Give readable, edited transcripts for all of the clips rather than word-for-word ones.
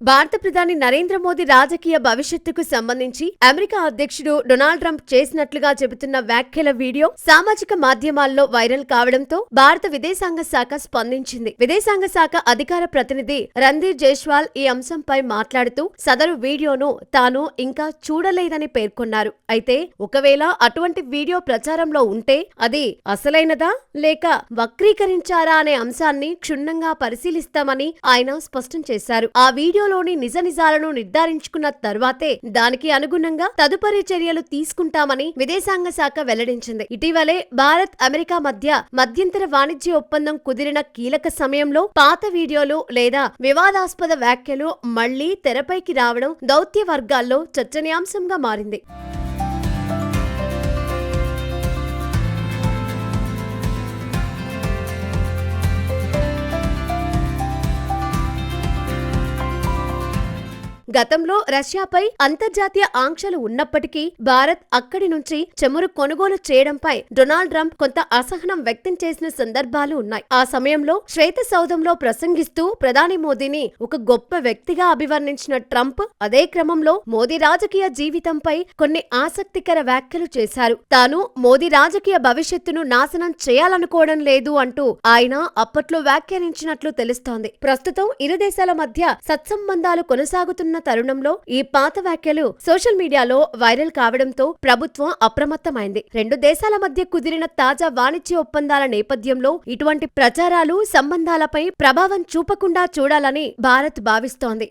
భారత ప్రధాని నరేంద్ర మోదీ రాజకీయ భవిష్యత్తుకు సంబంధించి అమెరికా అధ్యక్షుడు డొనాల్డ్ ట్రంప్ చేసినట్లుగా చెబుతున్న వ్యాఖ్యల వీడియో సామాజిక మాధ్యమాల్లో వైరల్ కావడంతో భారత విదేశాంగ శాఖ స్పందించింది. విదేశాంగ శాఖ అధికార ప్రతినిధి రణ్ధీర్ జైస్వాల్ ఈ అంశంపై మాట్లాడుతూ సదరు వీడియోను తాను ఇంకా చూడలేదని పేర్కొన్నారు. అయితే ఒకవేళ అటువంటి వీడియో ప్రచారంలో ఉంటే అది అసలైనదా లేక వక్రీకరించారా అనే అంశాన్ని క్షుణ్ణంగా పరిశీలిస్తామని ఆయన స్పష్టం చేశారు. ఆ వీడియోలోని నిజ నిజాలను నిర్ధారించుకున్న తర్వాతే దానికి అనుగుణంగా తదుపరి చర్యలు తీసుకుంటామని విదేశాంగ శాఖ వెల్లడించింది. ఇటీవలే భారత్ అమెరికా మధ్య మధ్యంతర వాణిజ్య ఒప్పందం కుదిరిన కీలక సమయంలో పాత వీడియోలు లేదా వివాదాస్పద వ్యాఖ్యలు మళ్లీ తెరపైకి రావడం దౌత్య వర్గాల్లో చర్చనీయాంశంగా మారింది. గతంలో రష్యాపై అంతర్జాతీయ ఆంక్షలు ఉన్నప్పటికీ భారత్ అక్కడి నుంచి చమురు కొనుగోలు చేయడంపై డొనాల్డ్ ట్రంప్ కొంత అసహనం వ్యక్తం చేసిన సందర్భాలు ఉన్నాయి. ఆ సమయంలో శ్వేత సౌధంలో ప్రసంగిస్తూ ప్రధాని మోదీని ఒక గొప్ప వ్యక్తిగా అభివర్ణించిన ట్రంప్ అదే క్రమంలో మోదీ రాజకీయ జీవితంపై కొన్ని ఆసక్తికర వ్యాఖ్యలు చేశారు. తాను మోదీ రాజకీయ భవిష్యత్తును నాశనం చేయాలనుకోవడం లేదు అంటూ ఆయన అప్పట్లో వ్యాఖ్యానించినట్లు తెలుస్తోంది. ప్రస్తుతం ఇరు దేశాల మధ్య సత్సంబంధాలు కొనసాగుతున్న తరుణంలో ఈ పాత వ్యాఖ్యలు సోషల్ మీడియాలో వైరల్ కావడంతో ప్రభుత్వం అప్రమత్తమైంది. రెండు దేశాల మధ్య కుదిరిన తాజా వాణిజ్య ఒప్పందాల నేపథ్యంలో ఇటువంటి ప్రచారాలు సంబంధాలపై ప్రభావం చూపకుండా చూడాలని భారత్ భావిస్తోంది.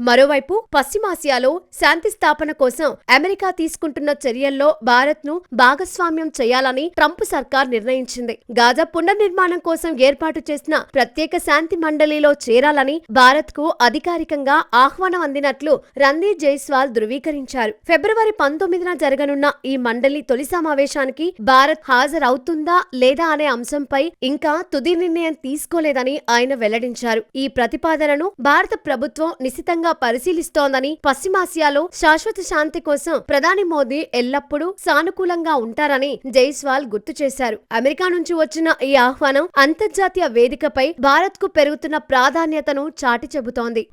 మరోవైపు పశ్చిమాసియాలో శాంతి స్థాపన కోసం అమెరికా తీసుకుంటున్న చర్యల్లో భారత్ ను భాగస్వామ్యం చేయాలని ట్రంప్ సర్కార్ నిర్ణయించింది. గాజా పునర్నిర్మాణం కోసం ఏర్పాటు చేసిన ప్రత్యేక శాంతి మండలిలో చేరాలని భారత్ కు అధికారికంగా ఆహ్వానం అందినట్లు రణ్ధీర్ జైస్వాల్ ధృవీకరించారు. ఫిబ్రవరి 19న జరగనున్న ఈ మండలి తొలి సమావేశానికి భారత్ హాజరవుతుందా లేదా అనే అంశంపై ఇంకా తుది నిర్ణయం తీసుకోలేదని ఆయన వెల్లడించారు. ఈ ప్రతిపాదనను భారత ప్రభుత్వం నిశితంగా పరిశీలిస్తోందని, పశ్చిమాసియాలో శాశ్వత శాంతి కోసం ప్రధాని మోదీ ఎల్లప్పుడూ సానుకూలంగా ఉంటారని జైస్వాల్ గుర్తు చేశారు. అమెరికా నుంచి వచ్చిన ఈ ఆహ్వానం అంతర్జాతీయ వేదికపై భారత్ కు పెరుగుతున్న ప్రాధాన్యతను చాటి చెబుతోంది.